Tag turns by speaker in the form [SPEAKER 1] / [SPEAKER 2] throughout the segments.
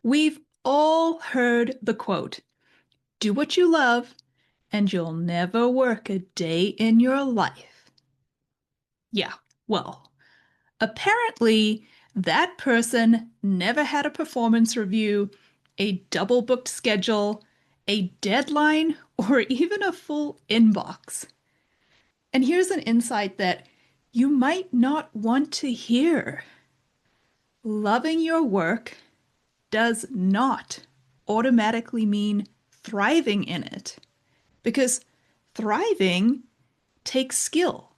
[SPEAKER 1] We've all heard the quote, do what you love and you'll never work a day in your life. Yeah, well, apparently that person never had a performance review, a double booked schedule, a deadline, or even a full inbox. And here's an insight that you might not want to hear. Loving your work does not automatically mean thriving in it, because thriving takes skill.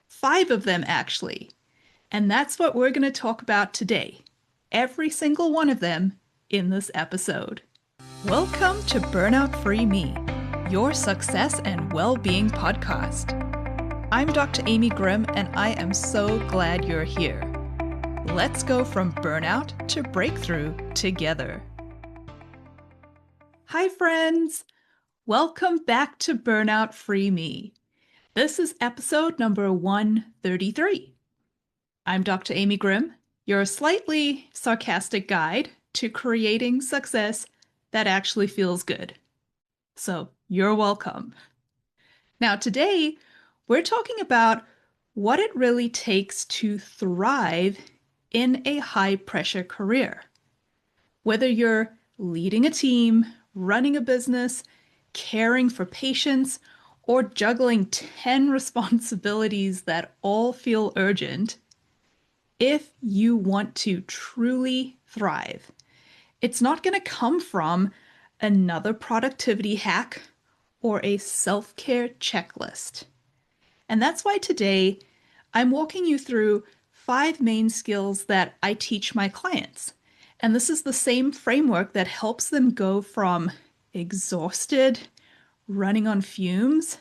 [SPEAKER 1] 5 of them, actually. And that's what we're going to talk about today. Every single one of them in this episode. Welcome to Burnout-Free Me, your success and well-being podcast. I'm Dr. Amy Grimm, and I am so glad you're here. Let's go from burnout to breakthrough together. Hi, friends. Welcome back to Burnout-Free Me. This is episode number 133. I'm Dr. Amy Grimm, your slightly sarcastic guide to creating success that actually feels good. So you're welcome. Now today, we're talking about what it really takes to thrive in a high-pressure career. Whether you're leading a team, running a business, caring for patients, or juggling 10 responsibilities that all feel urgent, if you want to truly thrive, it's not going to come from another productivity hack or a self-care checklist. And that's why today I'm walking you through 5 main skills that I teach my clients. And this is the same framework that helps them go from exhausted, running on fumes,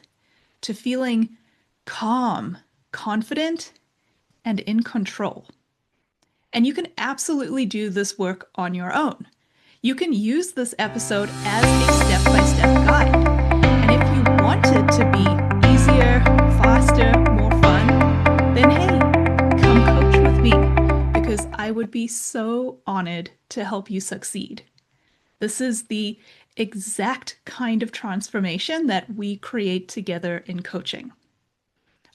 [SPEAKER 1] to feeling calm, confident, and in control. And you can absolutely do this work on your own. You can use this episode as a step-by-step guide. And if you want it to be easier, faster, more fun, then hey, come coach with me, because I would be so honored to help you succeed. This is the exact kind of transformation that we create together in coaching.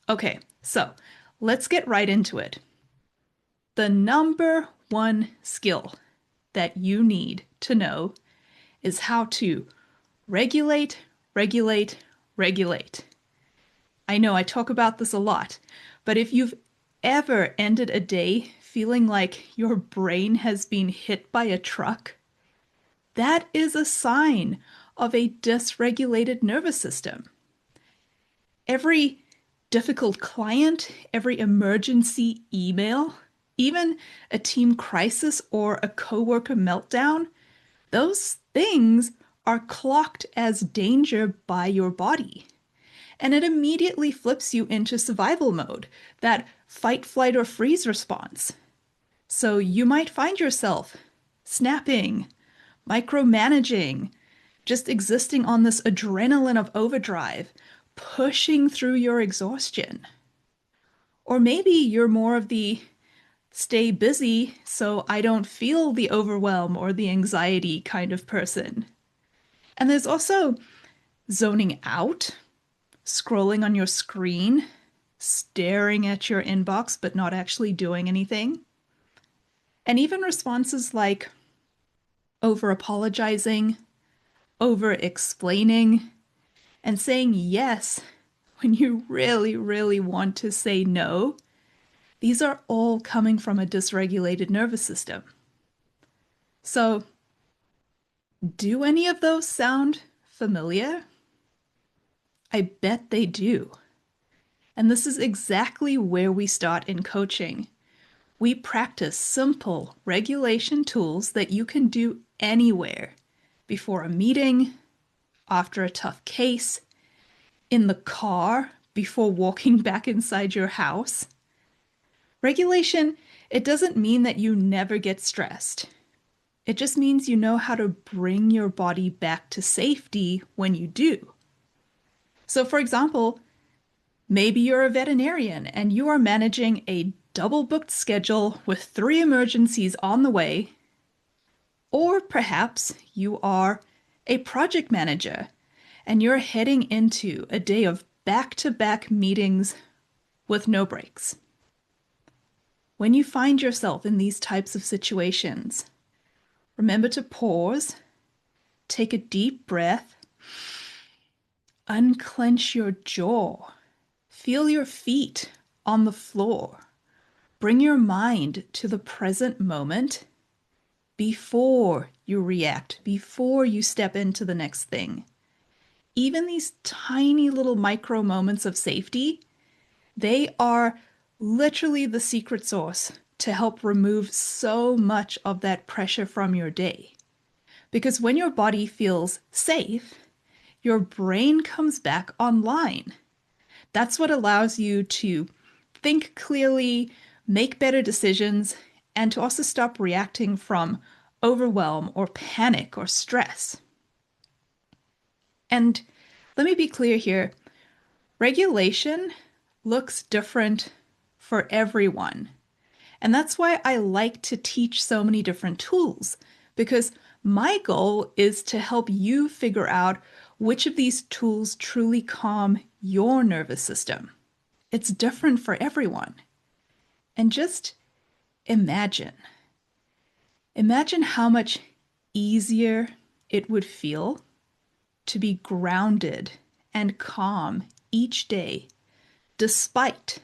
[SPEAKER 1] Okay, so let's get right into it. The number one skill that you need to know is how to regulate, regulate, regulate. I know I talk about this a lot, but if you've ever ended a day feeling like your brain has been hit by a truck, that is a sign of a dysregulated nervous system. Every difficult client, every emergency email, even a team crisis or a coworker meltdown, those things are clocked as danger by your body. And it immediately flips you into survival mode, that fight, flight, or freeze response. So you might find yourself snapping, micromanaging, just existing on this adrenaline of overdrive, pushing through your exhaustion. Or maybe you're more of the stay busy so I don't feel the overwhelm or the anxiety kind of person. And there's also zoning out, scrolling on your screen, staring at your inbox but not actually doing anything. And even responses like over-apologizing, over-explaining, and saying yes when you really, really want to say no. These are all coming from a dysregulated nervous system. So, do any of those sound familiar? I bet they do. And this is exactly where we start in coaching. We practice simple regulation tools that you can do anywhere, before a meeting, after a tough case, in the car, before walking back inside your house. Regulation, it doesn't mean that you never get stressed. It just means you know how to bring your body back to safety when you do. So for example, maybe you're a veterinarian and you are managing a double-booked schedule with 3 emergencies on the way. Or perhaps you are a project manager and you're heading into a day of back-to-back meetings with no breaks. When you find yourself in these types of situations, remember to pause, take a deep breath, unclench your jaw, feel your feet on the floor, bring your mind to the present moment before you react, before you step into the next thing. Even these tiny little micro moments of safety, they are literally the secret sauce to help remove so much of that pressure from your day. Because when your body feels safe, your brain comes back online. That's what allows you to think clearly, make better decisions, and to also stop reacting from overwhelm or panic or stress. And let me be clear here, regulation looks different for everyone. And that's why I like to teach so many different tools, because my goal is to help you figure out which of these tools truly calm your nervous system. It's different for everyone. And just imagine, imagine how much easier it would feel to be grounded and calm each day, despite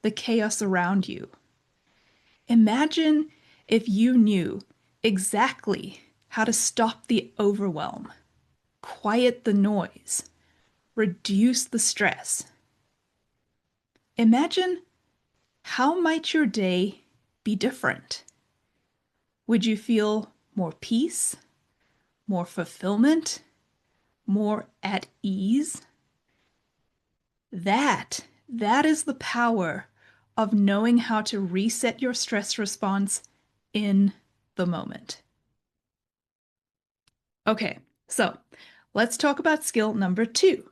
[SPEAKER 1] the chaos around you. Imagine if you knew exactly how to stop the overwhelm, quiet the noise, reduce the stress. Imagine how might your day be different? Would you feel more peace, more fulfillment, more at ease? That is the power of knowing how to reset your stress response in the moment. Okay, so let's talk about skill number 2,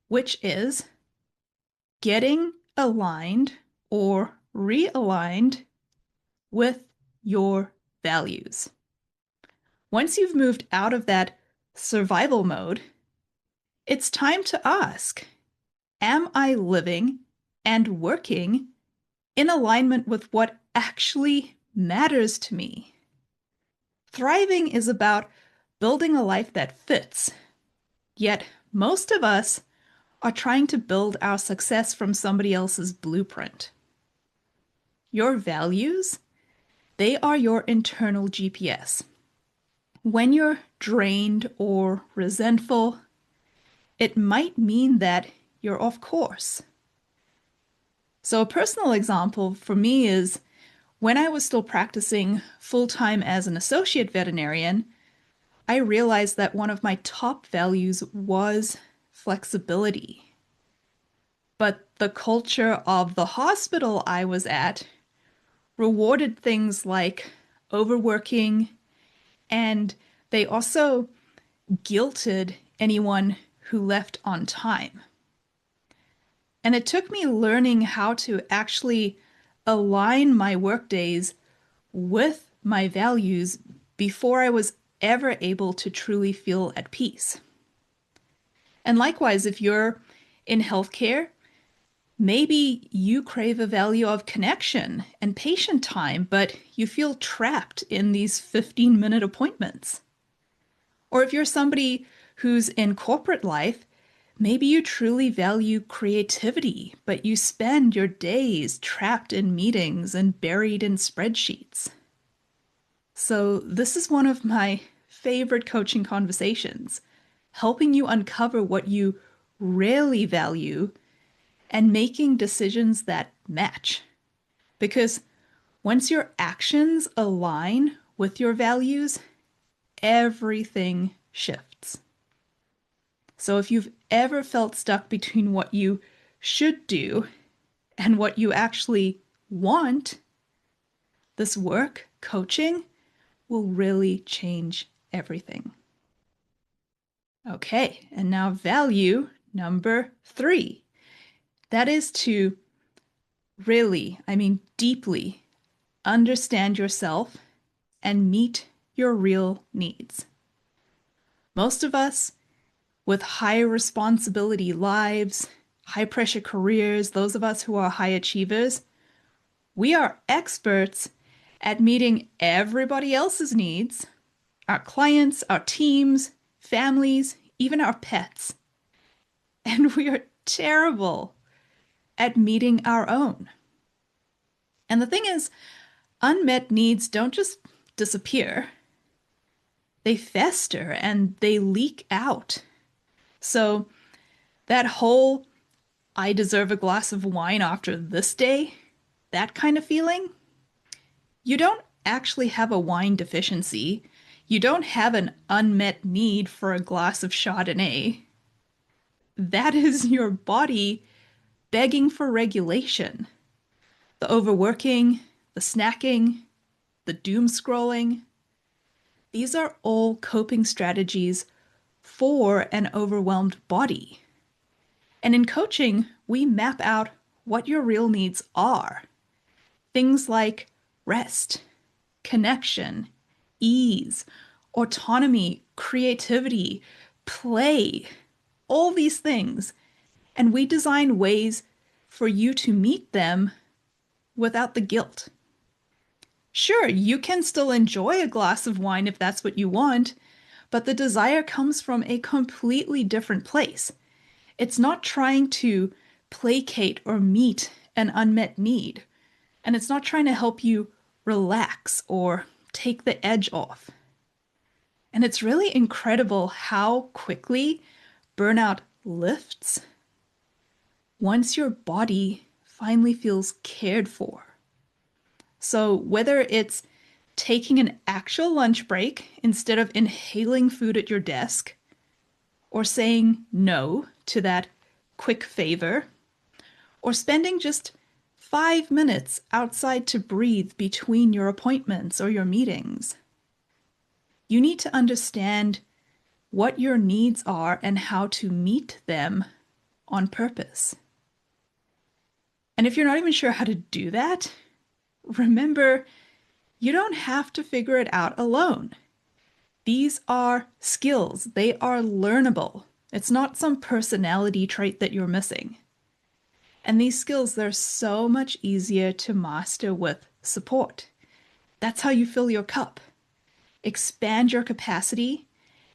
[SPEAKER 1] which is getting aligned or realigned with your values. Once you've moved out of that survival mode, it's time to ask, am I living and working in alignment with what actually matters to me? Thriving is about building a life that fits, yet most of us are trying to build our success from somebody else's blueprint. Your values, they are your internal GPS. When you're drained or resentful, it might mean that you're off course. So a personal example for me is when I was still practicing full-time as an associate veterinarian, I realized that one of my top values was flexibility. But the culture of the hospital I was at rewarded things like overworking, and they also guilted anyone who left on time. And it took me learning how to actually align my work days with my values before I was ever able to truly feel at peace. And likewise, if you're in healthcare, maybe you crave a value of connection and patient time, but you feel trapped in these 15-minute appointments. Or if you're somebody who's in corporate life, maybe you truly value creativity, but you spend your days trapped in meetings and buried in spreadsheets. So this is one of my favorite coaching conversations, helping you uncover what you really value and making decisions that match. Because once your actions align with your values, everything shifts. So if you've ever felt stuck between what you should do and what you actually want, this work, coaching, will really change everything. Okay, and now value number 3. That is to really, deeply understand yourself and meet your real needs. Most of us with high responsibility lives, high pressure careers, those of us who are high achievers, we are experts at meeting everybody else's needs, our clients, our teams, families, even our pets. And we are terrible at meeting our own. And the thing is, unmet needs don't just disappear, they fester and they leak out. So that whole I deserve a glass of wine after this day, that kind of feeling, you don't actually have a wine deficiency. You don't have an unmet need for a glass of Chardonnay. That is your body begging for regulation. The overworking, the snacking, the doom scrolling, these are all coping strategies for an overwhelmed body. And in coaching, we map out what your real needs are. Things like rest, connection, ease, autonomy, creativity, play, all these things. And we design ways for you to meet them without the guilt. Sure, you can still enjoy a glass of wine if that's what you want, but the desire comes from a completely different place. It's not trying to placate or meet an unmet need, and it's not trying to help you relax or take the edge off. And it's really incredible how quickly burnout lifts once your body finally feels cared for. So whether it's taking an actual lunch break instead of inhaling food at your desk, or saying no to that quick favor, or spending just 5 minutes outside to breathe between your appointments or your meetings, you need to understand what your needs are and how to meet them on purpose. And if you're not even sure how to do that, remember, you don't have to figure it out alone. These are skills. They are learnable. It's not some personality trait that you're missing. And these skills, they're so much easier to master with support. That's how you fill your cup, expand your capacity,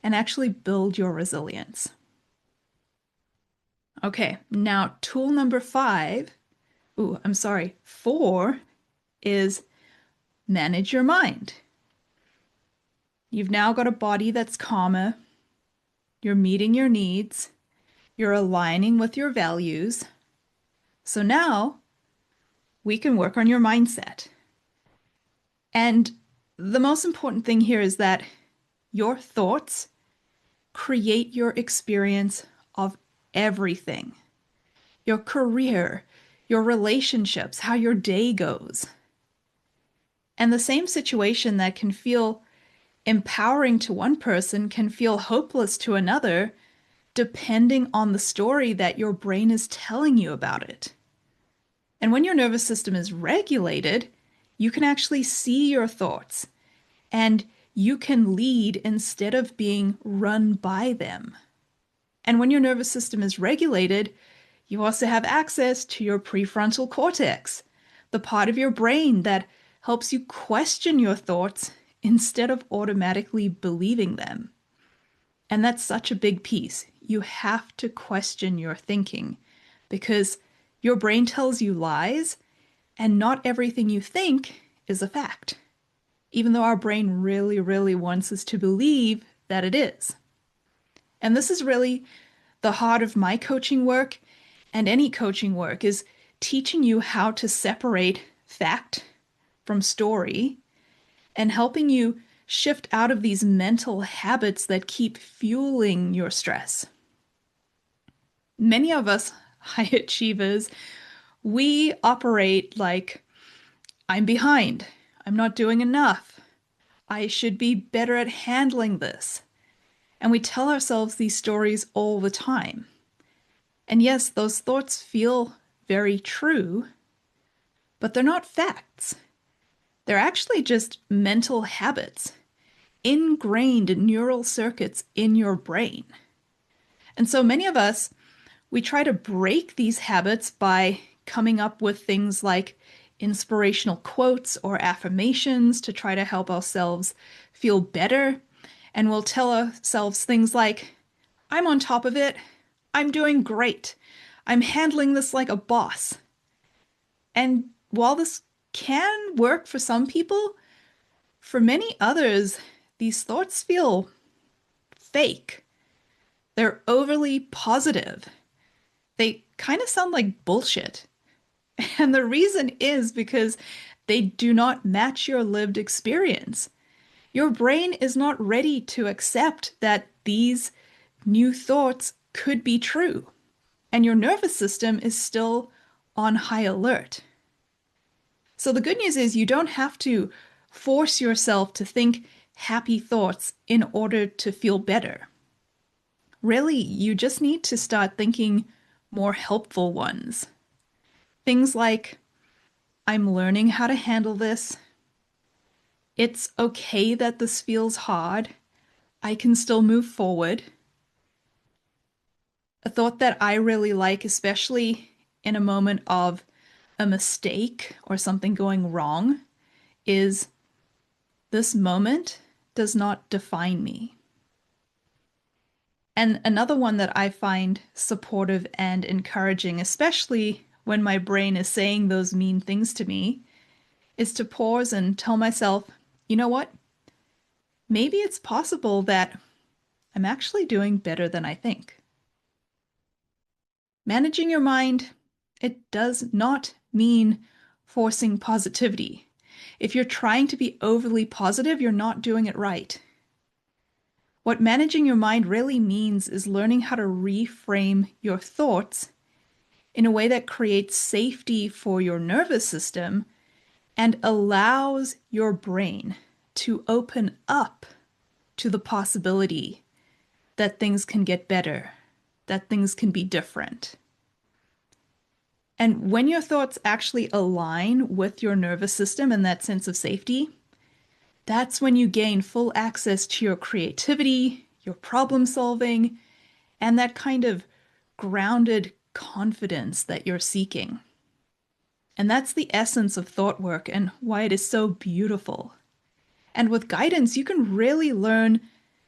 [SPEAKER 1] and actually build your resilience. Okay, now tool number 4 is manage your mind. You've now got a body that's calmer. You're meeting your needs. You're aligning with your values. So now we can work on your mindset. And the most important thing here is that your thoughts create your experience of everything. Your career, your relationships, how your day goes. And the same situation that can feel empowering to one person can feel hopeless to another, depending on the story that your brain is telling you about it. And when your nervous system is regulated, you can actually see your thoughts and you can lead instead of being run by them. And when your nervous system is regulated, you also have access to your prefrontal cortex, the part of your brain that helps you question your thoughts instead of automatically believing them. And that's such a big piece. You have to question your thinking because your brain tells you lies and not everything you think is a fact, even though our brain really, really wants us to believe that it is. And this is really the heart of my coaching work and any coaching work is teaching you how to separate fact from story and helping you shift out of these mental habits that keep fueling your stress. Many of us high achievers, we operate like, I'm behind, I'm not doing enough, I should be better at handling this. And we tell ourselves these stories all the time. And yes, those thoughts feel very true, but they're not facts. They're actually just mental habits. ingrained neural circuits in your brain. And so many of us, we try to break these habits by coming up with things like inspirational quotes or affirmations to try to help ourselves feel better. And we'll tell ourselves things like, I'm on top of it. I'm doing great. I'm handling this like a boss. And while this can work for some people, for many others, these thoughts feel fake. They're overly positive. They kind of sound like bullshit. And the reason is because they do not match your lived experience. Your brain is not ready to accept that these new thoughts could be true, and your nervous system is still on high alert. So the good news is you don't have to force yourself to think happy thoughts in order to feel better. Really, you just need to start thinking more helpful ones. Things like, I'm learning how to handle this. It's okay that this feels hard. I can still move forward. A thought that I really like, especially in a moment of a mistake or something going wrong, is this moment does not define me. And another one that I find supportive and encouraging, especially when my brain is saying those mean things to me, is to pause and tell myself, you know what? Maybe it's possible that I'm actually doing better than I think. Managing your mind, it does not mean forcing positivity. If you're trying to be overly positive, you're not doing it right. What managing your mind really means is learning how to reframe your thoughts in a way that creates safety for your nervous system and allows your brain to open up to the possibility that things can get better, that things can be different. And when your thoughts actually align with your nervous system and that sense of safety, that's when you gain full access to your creativity, your problem solving, and that kind of grounded confidence that you're seeking. And that's the essence of thought work and why it is so beautiful. And with guidance, you can really learn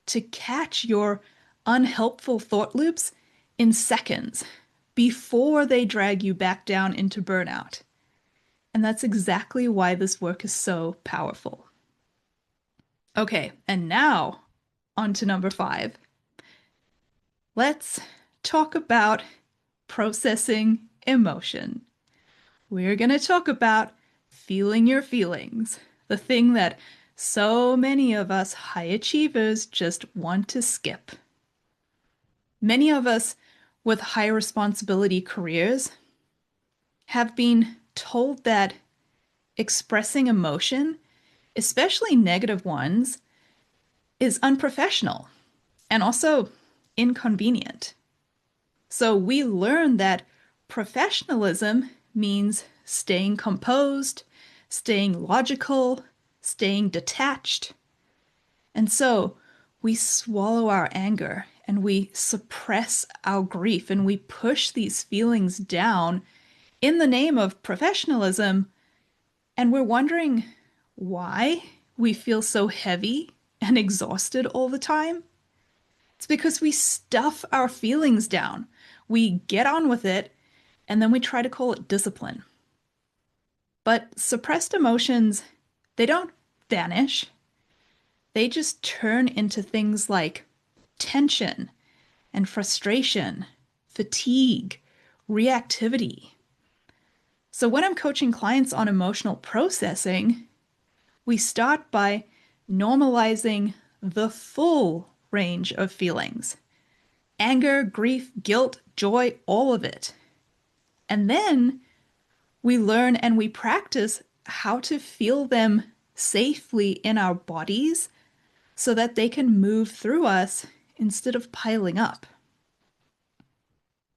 [SPEAKER 1] to catch your unhelpful thought loops in seconds before they drag you back down into burnout. And that's exactly why this work is so powerful. Okay, and now on to number 5. Let's talk about processing emotion. We're going to talk about feeling your feelings, the thing that so many of us high achievers just want to skip. Many of us with high responsibility careers have been told that expressing emotion, especially negative ones, is unprofessional and also inconvenient. So we learn that professionalism means staying composed, staying logical, staying detached. And so we swallow our anger and we suppress our grief and we push these feelings down in the name of professionalism. And we're wondering why we feel so heavy and exhausted all the time. It's because we stuff our feelings down. We get on with it, and then we try to call it discipline. But suppressed emotions, they don't vanish. They just turn into things like tension and frustration, fatigue, reactivity. So when I'm coaching clients on emotional processing, we start by normalizing the full range of feelings. Anger, grief, guilt, joy, all of it. And then we learn and we practice how to feel them safely in our bodies so that they can move through us instead of piling up.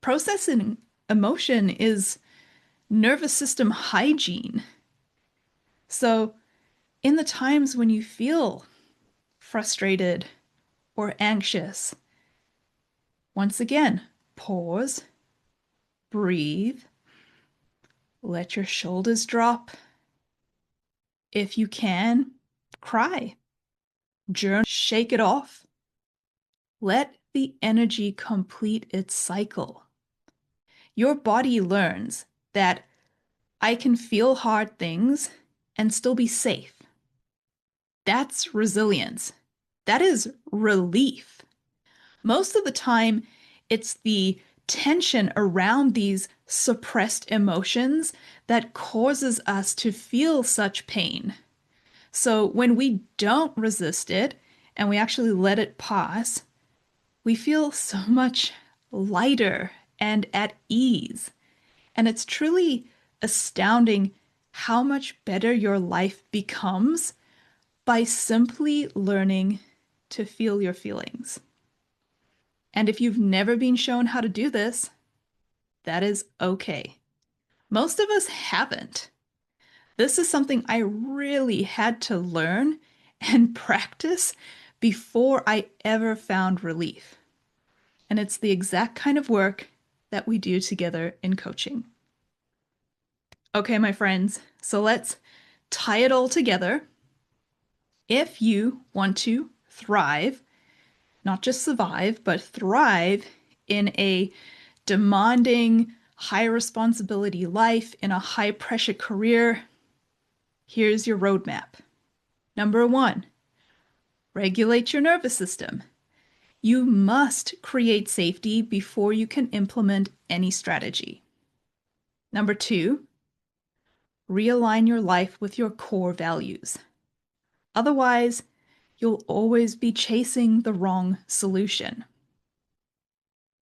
[SPEAKER 1] Processing emotion is nervous system hygiene. So in the times when you feel frustrated, or anxious. Once again, pause, breathe, let your shoulders drop. If you can, cry, journal, shake it off. Let the energy complete its cycle. Your body learns that I can feel hard things and still be safe. That's resilience. That is relief. Most of the time, it's the tension around these suppressed emotions that causes us to feel such pain. So when we don't resist it and we actually let it pass, we feel so much lighter and at ease. And it's truly astounding how much better your life becomes by simply learning to feel your feelings. And if you've never been shown how to do this, that is okay. Most of us haven't. This is something I really had to learn and practice before I ever found relief. And it's the exact kind of work that we do together in coaching. Okay, my friends, so let's tie it all together. If you want to thrive, not just survive, but thrive in a demanding, high responsibility life, in a high pressure career, here's your roadmap. Number 1, regulate your nervous system. You must create safety before you can implement any strategy. Number 2, realign your life with your core values. Otherwise, you'll always be chasing the wrong solution.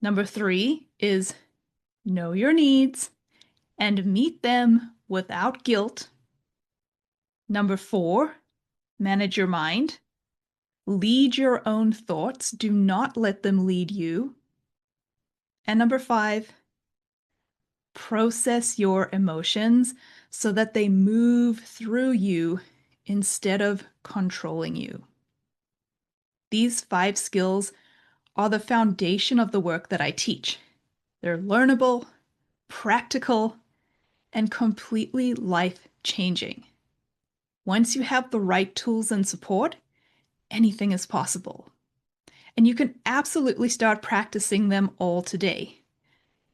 [SPEAKER 1] Number 3 is know your needs and meet them without guilt. Number 4, manage your mind. Lead your own thoughts. Do not let them lead you. And number 5, process your emotions so that they move through you instead of controlling you. These 5 skills are the foundation of the work that I teach. They're learnable, practical, and completely life-changing. Once you have the right tools and support, anything is possible. And you can absolutely start practicing them all today.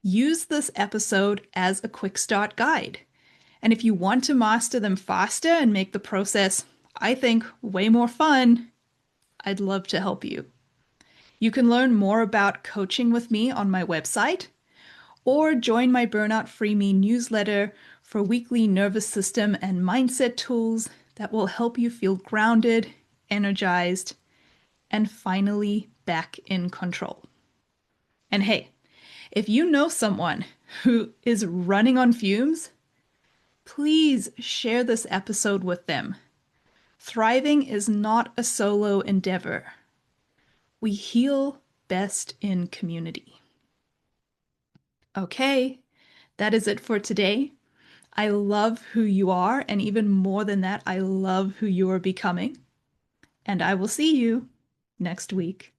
[SPEAKER 1] Use this episode as a quick start guide. And if you want to master them faster and make the process, I think, way more fun, I'd love to help you. You can learn more about coaching with me on my website, or join my Burnout-Free Me newsletter for weekly nervous system and mindset tools that will help you feel grounded, energized, and finally back in control. And hey, if you know someone who is running on fumes, please share this episode with them. Thriving is not a solo endeavor. We heal best in community. Okay, that is it for today. I love who you are, and even more than that, I love who you are becoming. And I will see you next week.